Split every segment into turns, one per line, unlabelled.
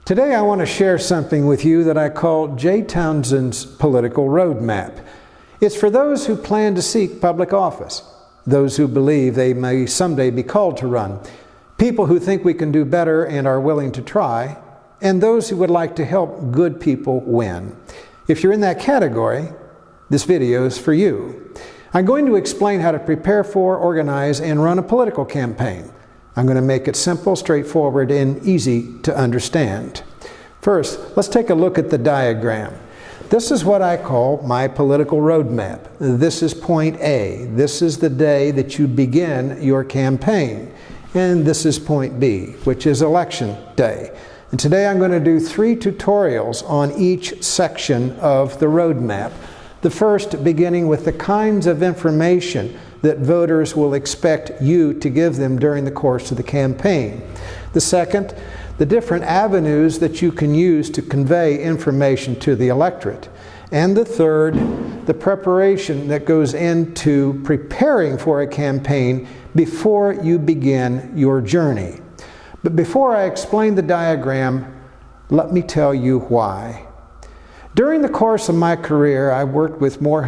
Today I want to share something with you that I call J. Townsend's political roadmap. It's for those who plan to seek public office, those who believe they may someday be called to run, people who think we can do better and are willing to try, and those who would like to help good people win. If you're in that category, this video is for you. I'm going to explain how to prepare for, organize, and run a political campaign. I'm going to make it simple, straightforward, and easy to understand. First, let's take a look at the diagram. This is what I call my political roadmap. This is point A. This is the day that you begin your campaign. And this is point B, which is election day. And today I'm going to do 3 tutorials on each section of the roadmap. The first beginning with the kinds of information that voters will expect you to give them during the course of the campaign. The second, the different avenues that you can use to convey information to the electorate. And the third, the preparation that goes into preparing for a campaign before you begin your journey. But before I explain the diagram, let me tell you why. During the course of my career, I worked with more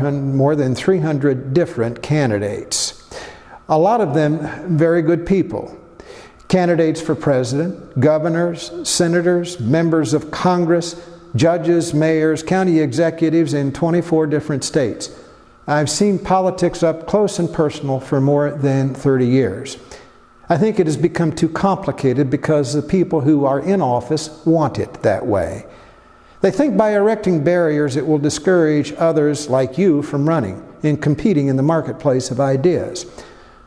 than 300 different candidates. A lot of them very good people. Candidates for president, governors, senators, members of Congress, judges, mayors, county executives in 24 different states. I've seen politics up close and personal for more than 30 years. I think it has become too complicated because the people who are in office want it that way. They think by erecting barriers it will discourage others like you from running and competing in the marketplace of ideas.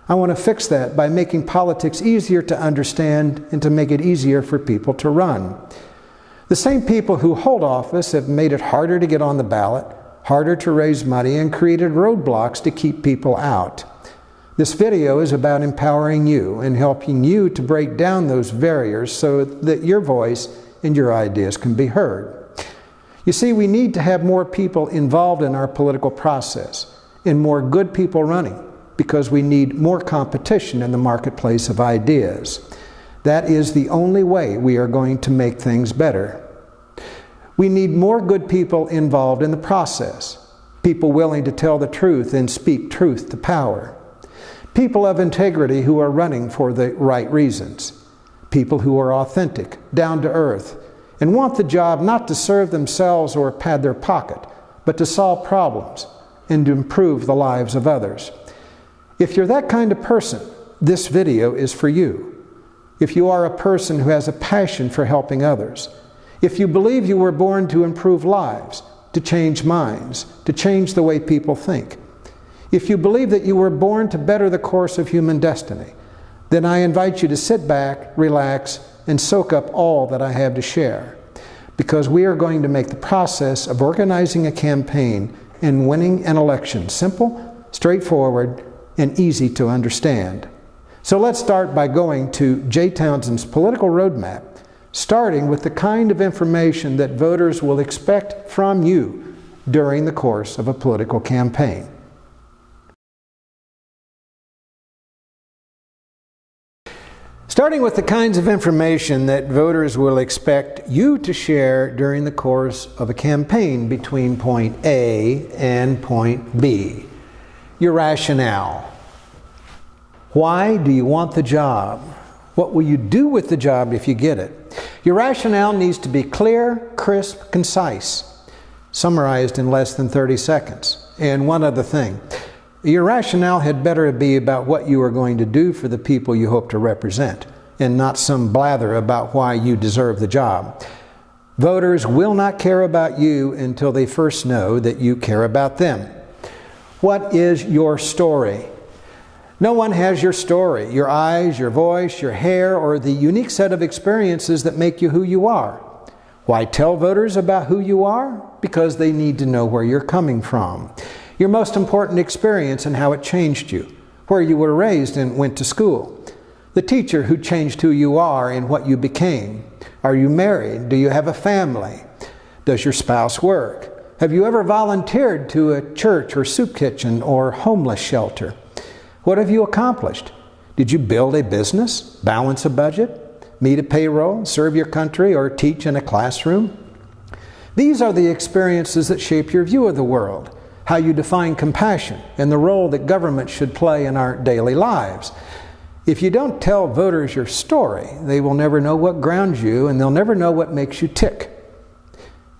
I want to fix that by making politics easier to understand and to make it easier for people to run. The same people who hold office have made it harder to get on the ballot, harder to raise money, and created roadblocks to keep people out. This video is about empowering you and helping you to break down those barriers so that your voice and your ideas can be heard. You see, we need to have more people involved in our political process and more good people running because we need more competition in the marketplace of ideas. That is the only way we are going to make things better. We need more good people involved in the process, people willing to tell the truth and speak truth to power, people of integrity who are running for the right reasons, people who are authentic, down to earth, and want the job not to serve themselves or pad their pocket, but to solve problems and to improve the lives of others. If you're that kind of person, this video is for you. If you are a person who has a passion for helping others, if you believe you were born to improve lives, to change minds, to change the way people think, if you believe that you were born to better the course of human destiny, then I invite you to sit back, relax, and soak up all that I have to share, because we are going to make the process of organizing a campaign and winning an election simple, straightforward, and easy to understand. So let's start by going to J. Townsend's political roadmap, starting with the kind of information that voters will expect from you during the course of a political campaign. Starting with the kinds of information that voters will expect you to share during the course of a campaign between point A and point B. Your rationale. Why do you want the job? What will you do with the job if you get it? Your rationale needs to be clear, crisp, concise, summarized in less than 30 seconds. And one other thing. Your rationale had better be about what you are going to do for the people you hope to represent, and not some blather about why you deserve the job. Voters will not care about you until they first know that you care about them. What is your story? No one has your story, your eyes, your voice, your hair, or the unique set of experiences that make you who you are. Why tell voters about who you are? Because they need to know where you're coming from. Your most important experience and how it changed you, where you were raised and went to school, the teacher who changed who you are and what you became. Are you married? Do you have a family? Does your spouse work? Have you ever volunteered to a church or soup kitchen or homeless shelter? What have you accomplished? Did you build a business, balance a budget, meet a payroll, serve your country, or teach in a classroom. These are the experiences that shape your view of the world, how you define compassion, and the role that government should play in our daily lives. If you don't tell voters your story, they will never know what grounds you, and they'll never know what makes you tick.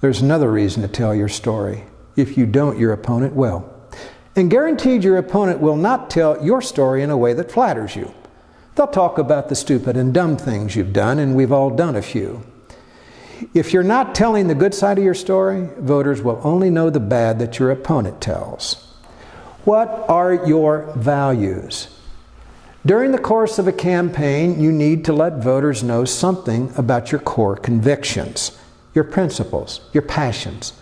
There's another reason to tell your story. If you don't, your opponent will. And guaranteed your opponent will not tell your story in a way that flatters you. They'll talk about the stupid and dumb things you've done, and we've all done a few. If you're not telling the good side of your story, voters will only know the bad that your opponent tells. What are your values? During the course of a campaign, you need to let voters know something about your core convictions, your principles, your passions,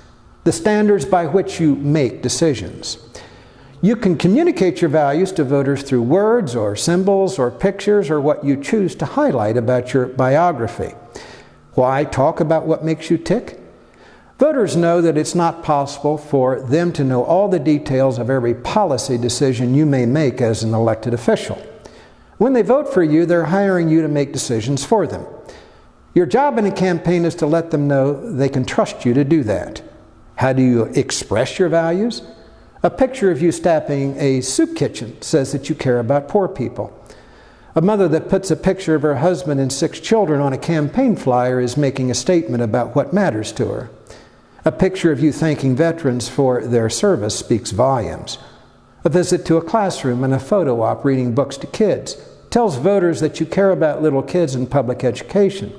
the standards by which you make decisions. You can communicate your values to voters through words or symbols or pictures or what you choose to highlight about your biography. Why talk about what makes you tick? Voters know that it's not possible for them to know all the details of every policy decision you may make as an elected official. When they vote for you, they're hiring you to make decisions for them. Your job in a campaign is to let them know they can trust you to do that. How do you express your values? A picture of you staffing a soup kitchen says that you care about poor people. A mother that puts a picture of her husband and 6 children on a campaign flyer is making a statement about what matters to her. A picture of you thanking veterans for their service speaks volumes. A visit to a classroom and a photo op reading books to kids tells voters that you care about little kids in public education.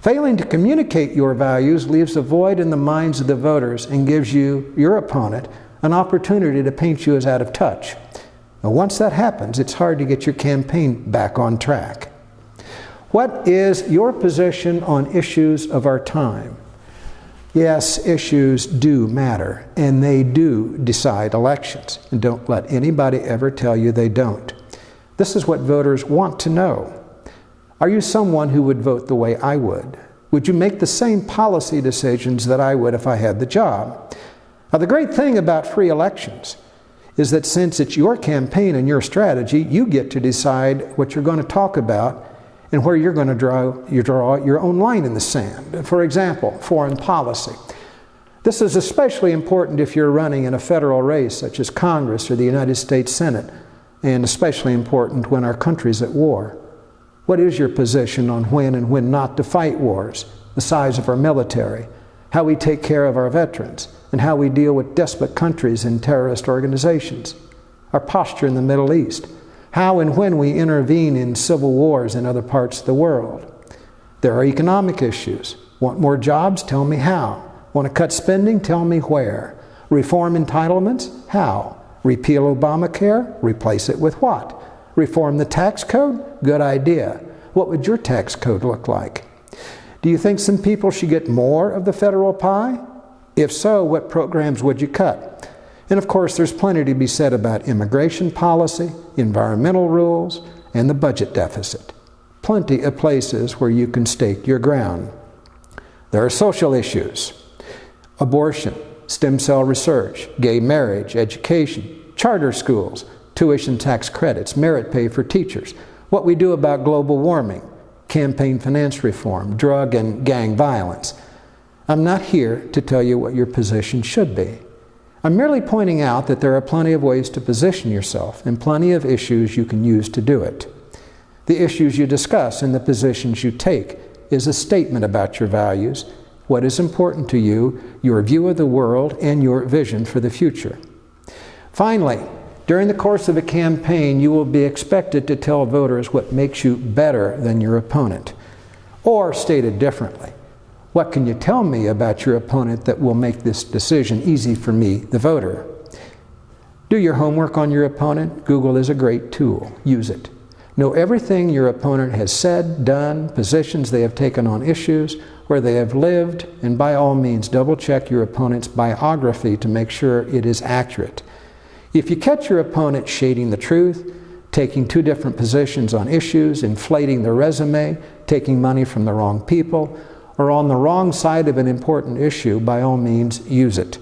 Failing to communicate your values leaves a void in the minds of the voters and gives you, your opponent, an opportunity to paint you as out of touch. Now, once that happens, it's hard to get your campaign back on track. What is your position on issues of our time? Yes, issues do matter, and they do decide elections. And don't let anybody ever tell you they don't. This is what voters want to know. Are you someone who would vote the way I would? Would you make the same policy decisions that I would if I had the job? Now, the great thing about free elections is that since it's your campaign and your strategy, you get to decide what you're going to talk about and where you're going to draw your own line in the sand. For example, foreign policy. This is especially important if you're running in a federal race such as Congress or the United States Senate, and especially important when our country's at war. What is your position on when and when not to fight wars, the size of our military, how we take care of our veterans, and how we deal with desperate countries and terrorist organizations, our posture in the Middle East, how and when we intervene in civil wars in other parts of the world? There are economic issues. Want more jobs? Tell me how. Want to cut spending? Tell me where. Reform entitlements? How? Repeal Obamacare? Replace it with what? Reform the tax code? Good idea. What would your tax code look like? Do you think some people should get more of the federal pie? If so, what programs would you cut? And of course, there's plenty to be said about immigration policy, environmental rules, and the budget deficit. Plenty of places where you can stake your ground. There are social issues: abortion, stem cell research, gay marriage, education, charter schools, tuition tax credits, merit pay for teachers, what we do about global warming, campaign finance reform, drug and gang violence. I'm not here to tell you what your position should be. I'm merely pointing out that there are plenty of ways to position yourself and plenty of issues you can use to do it. The issues you discuss and the positions you take is a statement about your values, what is important to you, your view of the world, and your vision for the future. Finally, during the course of a campaign, you will be expected to tell voters what makes you better than your opponent. Or, stated differently, what can you tell me about your opponent that will make this decision easy for me, the voter? Do your homework on your opponent. Google is a great tool. Use it. Know everything your opponent has said, done, positions they have taken on issues, where they have lived, and by all means double-check your opponent's biography to make sure it is accurate. If you catch your opponent shading the truth, taking 2 different positions on issues, inflating their resume, taking money from the wrong people, or on the wrong side of an important issue, by all means, use it.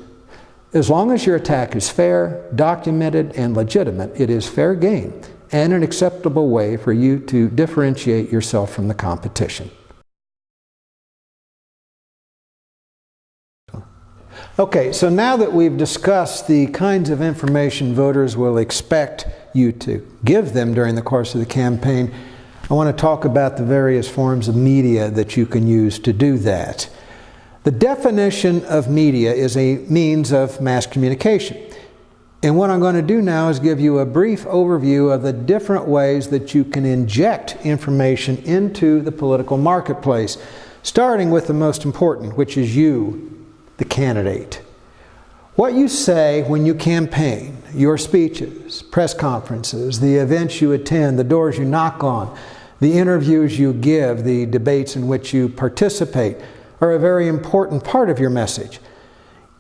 As long as your attack is fair, documented, and legitimate, it is fair game, and an acceptable way for you to differentiate yourself from the competition. Okay, so now that we've discussed the kinds of information voters will expect you to give them during the course of the campaign, I want to talk about the various forms of media that you can use to do that. The definition of media is a means of mass communication. And what I'm going to do now is give you a brief overview of the different ways that you can inject information into the political marketplace, starting with the most important, which is you, the candidate. What you say when you campaign, your speeches, press conferences, the events you attend, the doors you knock on, the interviews you give, the debates in which you participate, are a very important part of your message.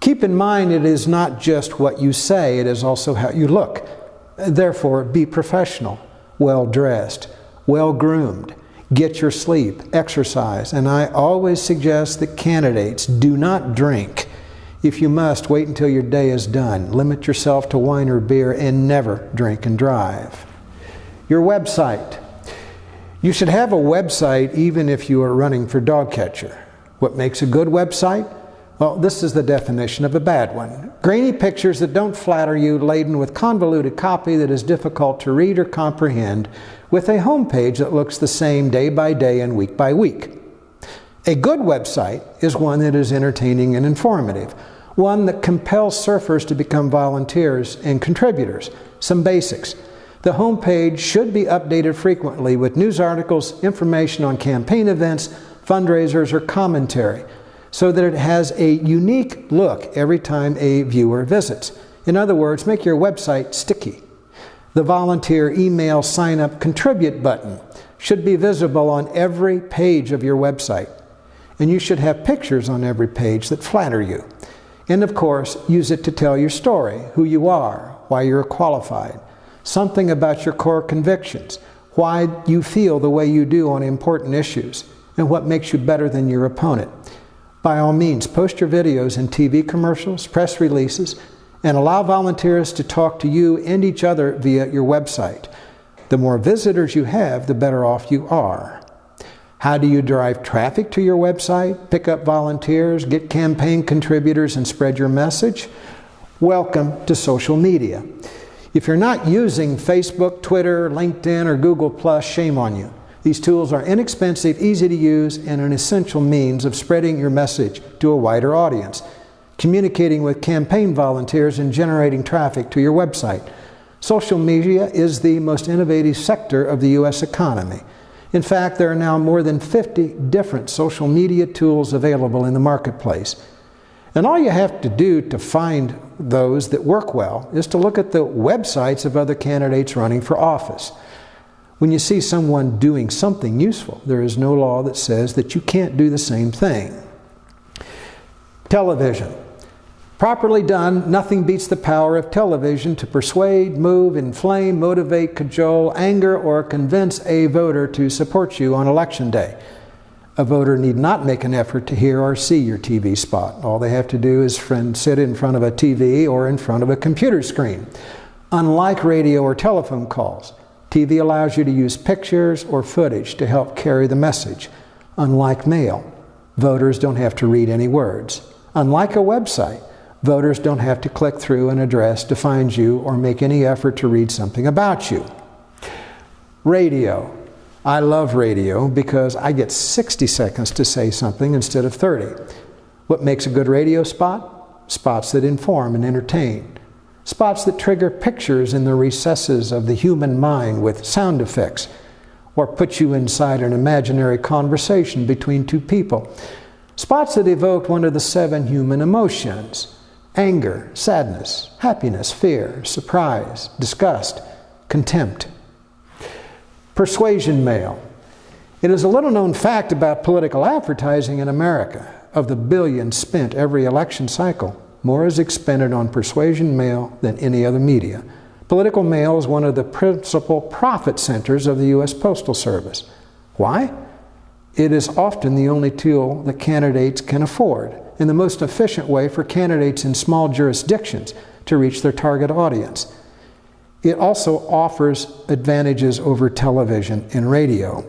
Keep in mind, it is not just what you say, it is also how you look. Therefore, be professional, well-dressed, well-groomed. Get your sleep, exercise, and I always suggest that candidates do not drink. If you must, wait until your day is done. Limit yourself to wine or beer and never drink and drive. Your website. You should have a website even if you are running for dog catcher. What makes a good website? Well, this is the definition of a bad one. Grainy pictures that don't flatter you, laden with convoluted copy that is difficult to read or comprehend, with a homepage that looks the same day by day and week by week. A good website is one that is entertaining and informative, one that compels surfers to become volunteers and contributors. Some basics. The homepage should be updated frequently with news articles, information on campaign events, fundraisers, or commentary, so that it has a unique look every time a viewer visits. In other words, make your website sticky. The volunteer email sign up contribute button should be visible on every page of your website. And you should have pictures on every page that flatter you. And of course, use it to tell your story, who you are, why you're qualified, something about your core convictions, why you feel the way you do on important issues, and what makes you better than your opponent. By all means, post your videos in TV commercials, press releases, and allow volunteers to talk to you and each other via your website. The more visitors you have, the better off you are. How do you drive traffic to your website, pick up volunteers, get campaign contributors, and spread your message? Welcome to social media. If you're not using Facebook, Twitter, LinkedIn, or Google+, shame on you. These tools are inexpensive, easy to use, and an essential means of spreading your message to a wider audience, communicating with campaign volunteers, and generating traffic to your website. Social media is the most innovative sector of the U.S. economy. In fact, there are now more than 50 different social media tools available in the marketplace. And all you have to do to find those that work well is to look at the websites of other candidates running for office. When you see someone doing something useful, there is no law that says that you can't do the same thing. Television. Properly done, nothing beats the power of television to persuade, move, inflame, motivate, cajole, anger, or convince a voter to support you on Election Day. A voter need not make an effort to hear or see your TV spot. All they have to do is sit in front of a TV or in front of a computer screen. Unlike radio or telephone calls, TV allows you to use pictures or footage to help carry the message. Unlike mail, voters don't have to read any words. Unlike a website, voters don't have to click through an address to find you or make any effort to read something about you. Radio. I love radio because I get 60 seconds to say something instead of 30. What makes a good radio spot? Spots that inform and entertain. Spots that trigger pictures in the recesses of the human mind with sound effects, or put you inside an imaginary conversation between two people. Spots that evoke one of the 7 human emotions: anger, sadness, happiness, fear, surprise, disgust, contempt. Persuasion mail. It is a little-known fact about political advertising in America. Of the billions spent every election cycle, more is expended on persuasion mail than any other media. Political mail is one of the principal profit centers of the U.S. Postal Service. Why? It is often the only tool that candidates can afford, and the most efficient way for candidates in small jurisdictions to reach their target audience. It also offers advantages over television and radio.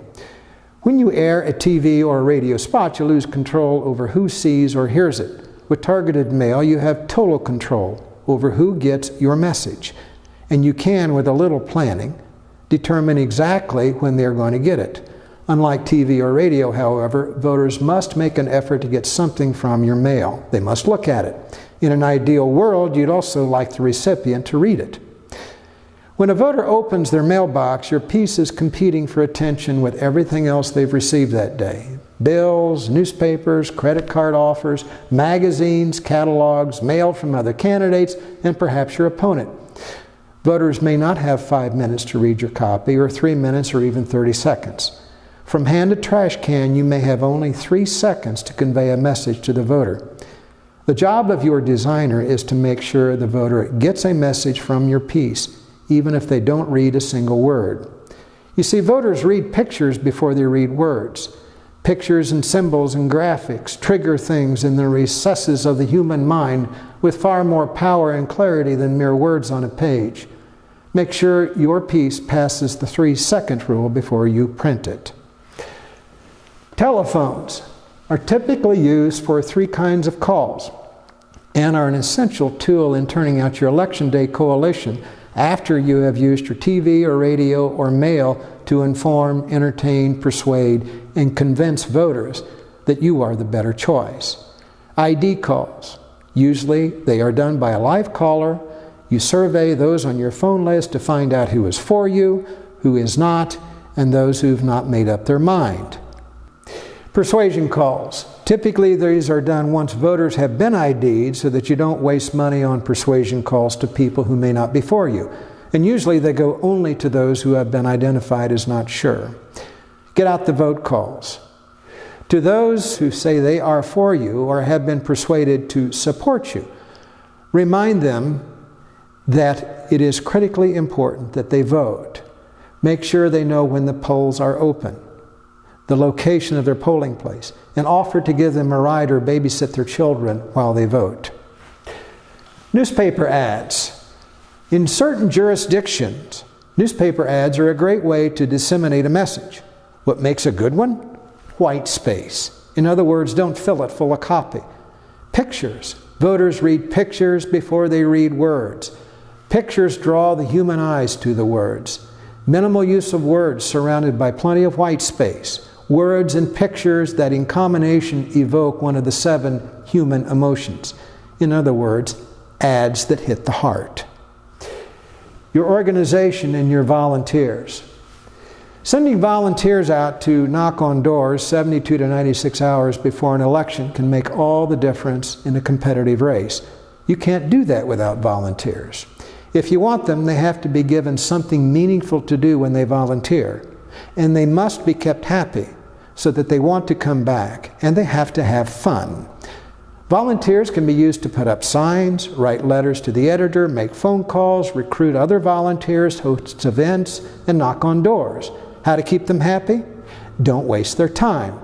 When you air a TV or a radio spot, you lose control over who sees or hears it. With targeted mail, you have total control over who gets your message. And you can, with a little planning, determine exactly when they're going to get it. Unlike TV or radio, however, voters must make an effort to get something from your mail. They must look at it. In an ideal world, you'd also like the recipient to read it. When a voter opens their mailbox, your piece is competing for attention with everything else they've received that day. Bills, newspapers, credit card offers, magazines, catalogs, mail from other candidates, and perhaps your opponent. Voters may not have 5 minutes to read your copy, or 3 minutes, or even 30 seconds. From hand to trash can, you may have only 3 seconds to convey a message to the voter. The job of your designer is to make sure the voter gets a message from your piece, even if they don't read a single word. You see, voters read pictures before they read words. Pictures and symbols and graphics trigger things in the recesses of the human mind with far more power and clarity than mere words on a page. Make sure your piece passes the 3-second rule before you print it. Telephones are typically used for 3 kinds of calls and are an essential tool in turning out your election day coalition after you have used your TV or radio or mail to inform, entertain, persuade, and convince voters that you are the better choice. ID calls. Usually they are done by a live caller. You survey those on your phone list to find out who is for you, who is not, and those who've not made up their mind. Persuasion calls. Typically these are done once voters have been ID'd so that you don't waste money on persuasion calls to people who may not be for you. And usually they go only to those who have been identified as not sure. Get out the vote calls. To those who say they are for you or have been persuaded to support you, remind them that it is critically important that they vote. Make sure they know when the polls are open, the location of their polling place, and offer to give them a ride or babysit their children while they vote. Newspaper ads. In certain jurisdictions, newspaper ads are a great way to disseminate a message. What makes a good one? White space. In other words, don't fill it full of copy. Pictures. Voters read pictures before they read words. Pictures draw the human eyes to the words. Minimal use of words surrounded by plenty of white space. Words and pictures that in combination evoke one of the 7 human emotions. In other words, ads that hit the heart. Your organization and your volunteers. Sending volunteers out to knock on doors 72 to 96 hours before an election can make all the difference in a competitive race. You can't do that without volunteers. If you want them, they have to be given something meaningful to do when they volunteer. And they must be kept happy so that they want to come back, and they have to have fun. Volunteers can be used to put up signs, write letters to the editor, make phone calls, recruit other volunteers, host events, and knock on doors. How to keep them happy? Don't waste their time.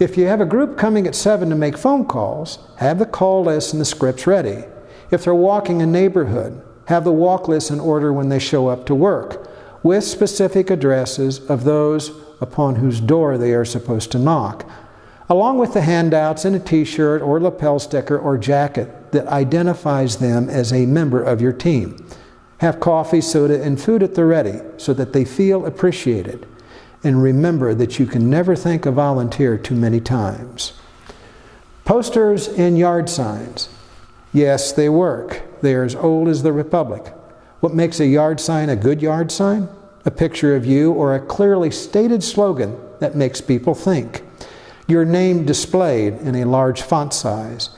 If you have a group coming at 7 to make phone calls, have the call list and the scripts ready. If they're walking a neighborhood, have the walk list in order when they show up to work, with specific addresses of those upon whose door they are supposed to knock, along with the handouts and a t-shirt or lapel sticker or jacket that identifies them as a member of your team. Have coffee, soda, and food at the ready so that they feel appreciated. And remember that you can never thank a volunteer too many times. Posters and yard signs. Yes, they work. They are as old as the Republic. What makes a yard sign a good yard sign? A picture of you or a clearly stated slogan that makes people think. Your name displayed in a large font size.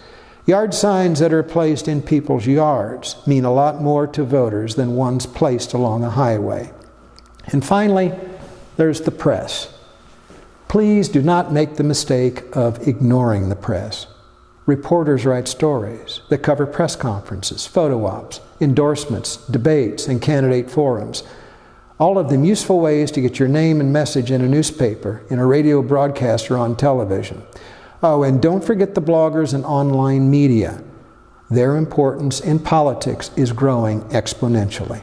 Yard signs that are placed in people's yards mean a lot more to voters than ones placed along a highway. And finally, there's the press. Please do not make the mistake of ignoring the press. Reporters write stories that cover press conferences, photo ops, endorsements, debates, and candidate forums. All of them useful ways to get your name and message in a newspaper, in a radio broadcast, or on television. Oh, and don't forget the bloggers and online media. Their importance in politics is growing exponentially.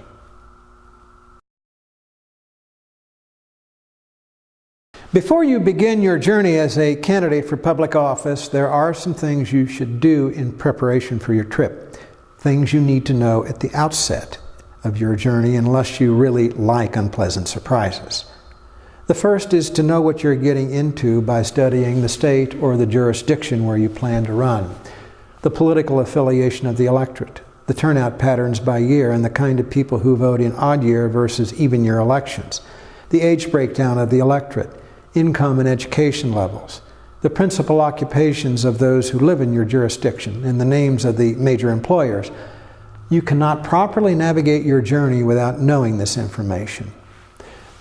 Before you begin your journey as a candidate for public office, there are some things you should do in preparation for your trip. Things you need to know at the outset of your journey unless you really like unpleasant surprises. The first is to know what you're getting into by studying the state or the jurisdiction where you plan to run, the political affiliation of the electorate, the turnout patterns by year and the kind of people who vote in odd year versus even year elections, the age breakdown of the electorate, income and education levels, the principal occupations of those who live in your jurisdiction, and the names of the major employers. You cannot properly navigate your journey without knowing this information.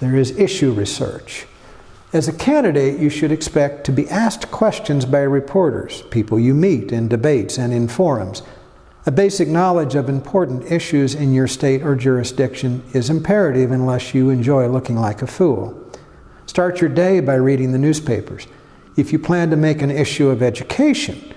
There is issue research. As a candidate, you should expect to be asked questions by reporters, people you meet in debates and in forums. A basic knowledge of important issues in your state or jurisdiction is imperative unless you enjoy looking like a fool. Start your day by reading the newspapers. If you plan to make an issue of education,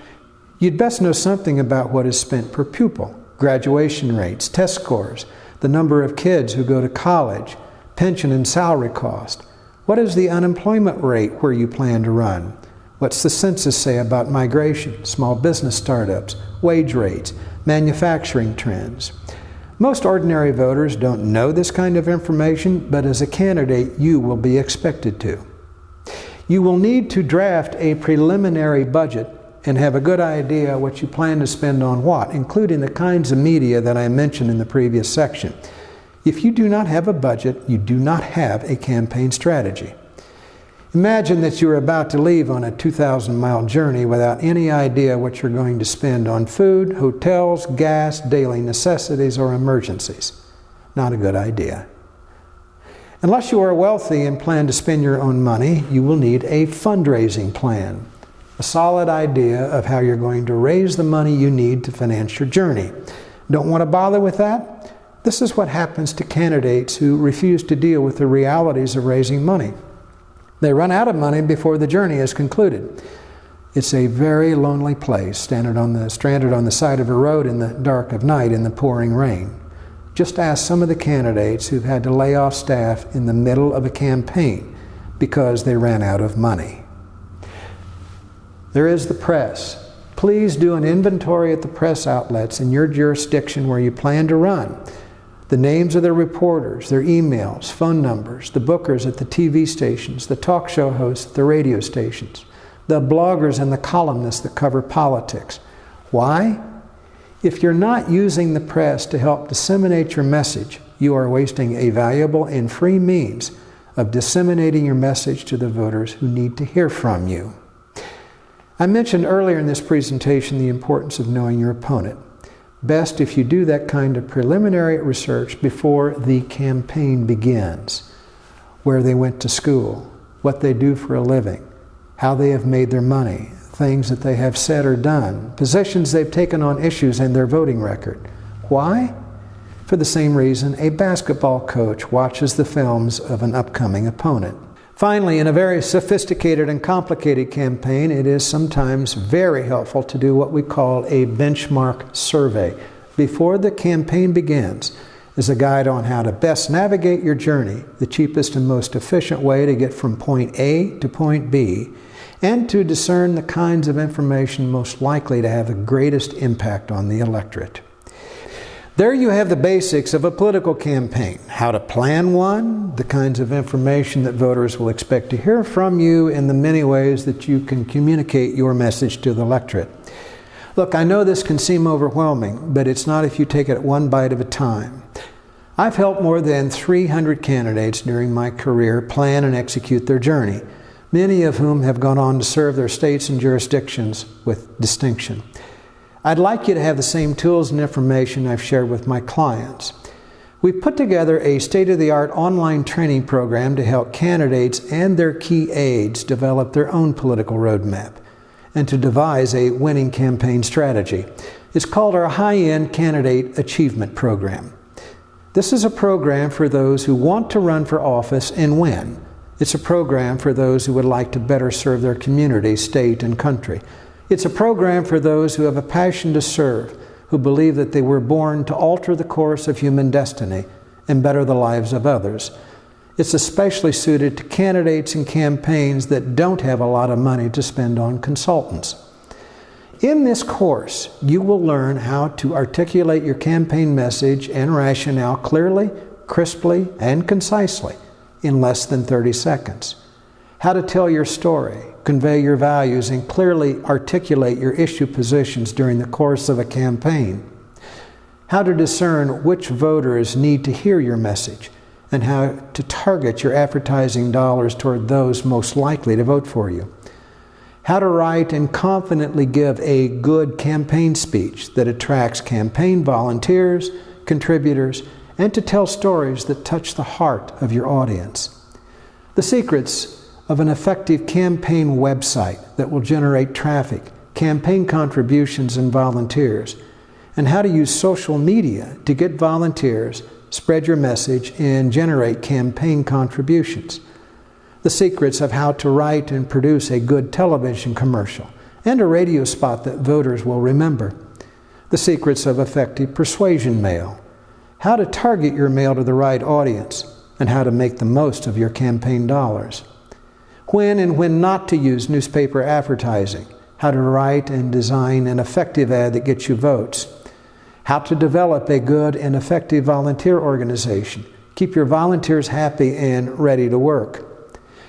you'd best know something about what is spent per pupil, graduation rates, test scores, the number of kids who go to college, pension and salary cost. What is the unemployment rate where you plan to run? What's the census say about migration, small business startups, wage rates, manufacturing trends? Most ordinary voters don't know this kind of information, but as a candidate, you will be expected to. You will need to draft a preliminary budget and have a good idea what you plan to spend on what, including the kinds of media that I mentioned in the previous section. If you do not have a budget, you do not have a campaign strategy. Imagine that you are about to leave on a 2,000-mile journey without any idea what you're going to spend on food, hotels, gas, daily necessities, or emergencies. Not a good idea. Unless you are wealthy and plan to spend your own money, you will need a fundraising plan, a solid idea of how you're going to raise the money you need to finance your journey. Don't want to bother with that? This is what happens to candidates who refuse to deal with the realities of raising money. They run out of money before the journey is concluded. It's a very lonely place, stranded on the side of a road in the dark of night in the pouring rain. Just ask some of the candidates who've had to lay off staff in the middle of a campaign because they ran out of money. There is the press. Please do an inventory at the press outlets in your jurisdiction where you plan to run. The names of the reporters, their emails, phone numbers, the bookers at the TV stations, the talk show hosts at the radio stations, the bloggers and the columnists that cover politics. Why? If you're not using the press to help disseminate your message, you are wasting a valuable and free means of disseminating your message to the voters who need to hear from you. I mentioned earlier in this presentation the importance of knowing your opponent. Best if you do that kind of preliminary research before the campaign begins. Where they went to school, what they do for a living, how they have made their money, things that they have said or done, positions they've taken on issues and their voting record. Why? For the same reason a basketball coach watches the films of an upcoming opponent. Finally, in a very sophisticated and complicated campaign, it is sometimes very helpful to do what we call a benchmark survey before the campaign begins as a guide on how to best navigate your journey, the cheapest and most efficient way to get from point A to point B, and to discern the kinds of information most likely to have the greatest impact on the electorate. There you have the basics of a political campaign, how to plan one, the kinds of information that voters will expect to hear from you, and the many ways that you can communicate your message to the electorate. Look, I know this can seem overwhelming, but it's not if you take it one bite at a time. I've helped more than 300 candidates during my career plan and execute their journey, many of whom have gone on to serve their states and jurisdictions with distinction. I'd like you to have the same tools and information I've shared with my clients. We've put together a state-of-the-art online training program to help candidates and their key aides develop their own political roadmap and to devise a winning campaign strategy. It's called our High-End Candidate Achievement Program. This is a program for those who want to run for office and win. It's a program for those who would like to better serve their community, state, and country. It's a program for those who have a passion to serve, who believe that they were born to alter the course of human destiny and better the lives of others. It's especially suited to candidates and campaigns that don't have a lot of money to spend on consultants. In this course, you will learn how to articulate your campaign message and rationale clearly, crisply, and concisely in less than 30 seconds. How to tell your story, convey your values, and clearly articulate your issue positions during the course of a campaign. How to discern which voters need to hear your message, and how to target your advertising dollars toward those most likely to vote for you. How to write and confidently give a good campaign speech that attracts campaign volunteers, contributors, and to tell stories that touch the heart of your audience. The secrets of an effective campaign website that will generate traffic, campaign contributions, and volunteers, and how to use social media to get volunteers, spread your message, and generate campaign contributions. The secrets of how to write and produce a good television commercial and a radio spot that voters will remember. The secrets of effective persuasion mail. How to target your mail to the right audience, and how to make the most of your campaign dollars. When and when not to use newspaper advertising. How to write and design an effective ad that gets you votes. How to develop a good and effective volunteer organization. Keep your volunteers happy and ready to work.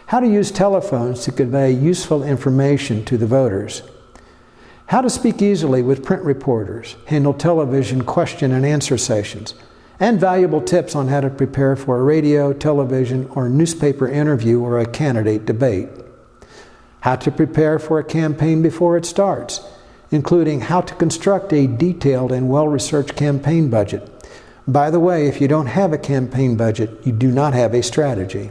How to use telephones to convey useful information to the voters. How to speak easily with print reporters, handle television question and answer sessions, and valuable tips on how to prepare for a radio, television, or newspaper interview or a candidate debate. How to prepare for a campaign before it starts, including how to construct a detailed and well-researched campaign budget. By the way, if you don't have a campaign budget, you do not have a strategy.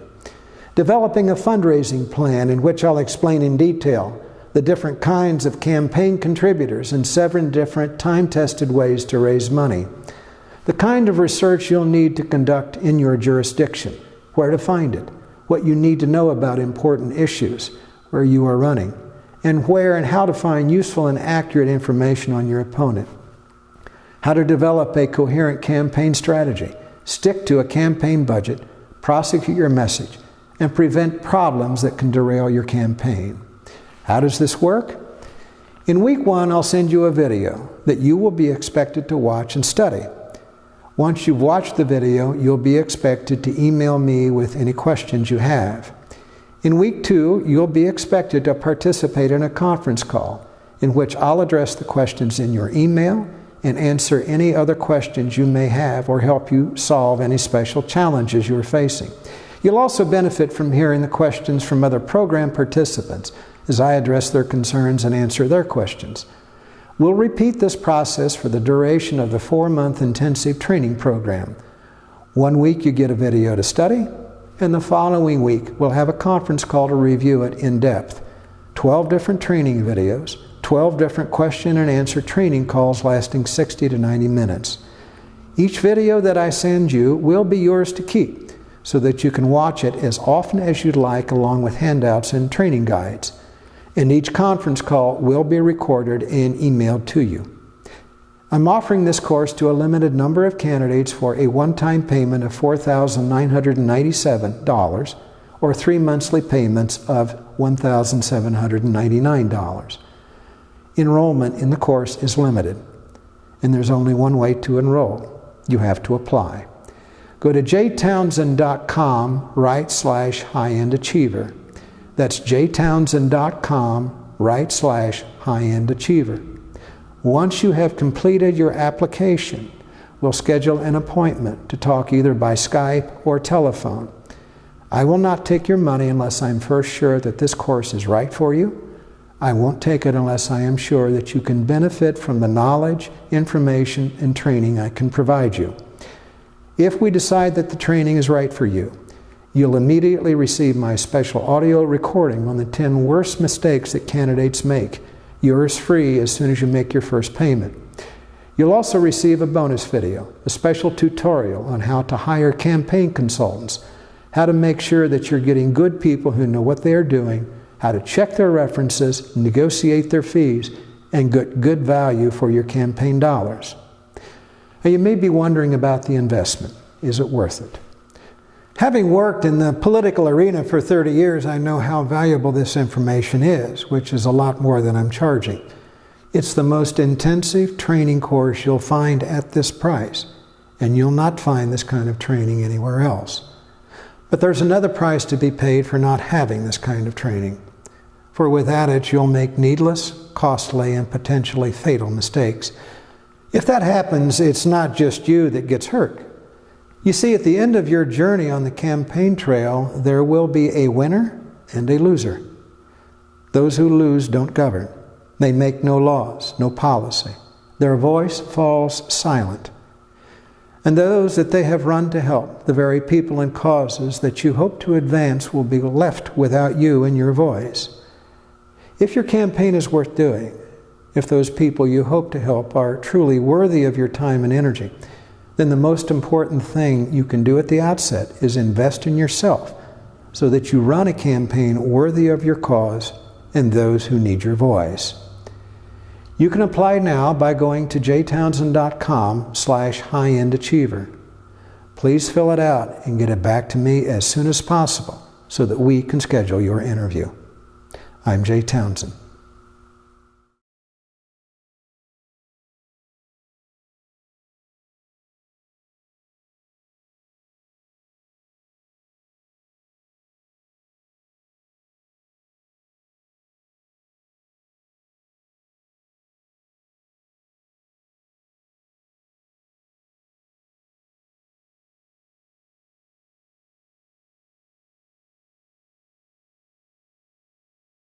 Developing a fundraising plan in which I'll explain in detail the different kinds of campaign contributors and 7 different time-tested ways to raise money. The kind of research you'll need to conduct in your jurisdiction, where to find it, what you need to know about important issues where you are running, and where and how to find useful and accurate information on your opponent. How to develop a coherent campaign strategy, stick to a campaign budget, prosecute your message, and prevent problems that can derail your campaign. How does this work? In week 1, I'll send you a video that you will be expected to watch and study. Once you've watched the video, you'll be expected to email me with any questions you have. In week 2, you'll be expected to participate in a conference call in which I'll address the questions in your email and answer any other questions you may have or help you solve any special challenges you're facing. You'll also benefit from hearing the questions from other program participants as I address their concerns and answer their questions. We'll repeat this process for the duration of the 4-month intensive training program. 1 week you get a video to study, and the following week we'll have a conference call to review it in depth. 12 different training videos, 12 different question and answer training calls lasting 60 to 90 minutes. Each video that I send you will be yours to keep so that you can watch it as often as you'd like along with handouts and training guides. And each conference call will be recorded and emailed to you. I'm offering this course to a limited number of candidates for a one-time payment of $4,997 or 3 monthly payments of $1,799. Enrollment in the course is limited, and there's only one way to enroll. You have to apply. Go to jtownsend.com/high-end-achiever. That's jtownsend.com/high-end-achiever. Once you have completed your application, we'll schedule an appointment to talk either by Skype or telephone. I will not take your money unless I'm first sure that this course is right for you. I won't take it unless I am sure that you can benefit from the knowledge, information, and training I can provide you. If we decide that the training is right for you, you'll immediately receive my special audio recording on the 10 worst mistakes that candidates make, yours free as soon as you make your first payment. You'll also receive a bonus video, a special tutorial on how to hire campaign consultants, how to make sure that you're getting good people who know what they are doing, how to check their references, negotiate their fees, and get good value for your campaign dollars. Now, you may be wondering about the investment. Is it worth it? Having worked in the political arena for 30 years, I know how valuable this information is, which is a lot more than I'm charging. It's the most intensive training course you'll find at this price, and you'll not find this kind of training anywhere else. But there's another price to be paid for not having this kind of training. For without it, you'll make needless, costly, and potentially fatal mistakes. If that happens, it's not just you that gets hurt. You see, at the end of your journey on the campaign trail, there will be a winner and a loser. Those who lose don't govern. They make no laws, no policy. Their voice falls silent. And those that they have run to help, the very people and causes that you hope to advance, will be left without you and your voice. If your campaign is worth doing, if those people you hope to help are truly worthy of your time and energy, then the most important thing you can do at the outset is invest in yourself so that you run a campaign worthy of your cause and those who need your voice. You can apply now by going to jtownsend.com/high-end-achiever. Please fill it out and get it back to me as soon as possible so that we can schedule your interview. I'm Jay Townsend.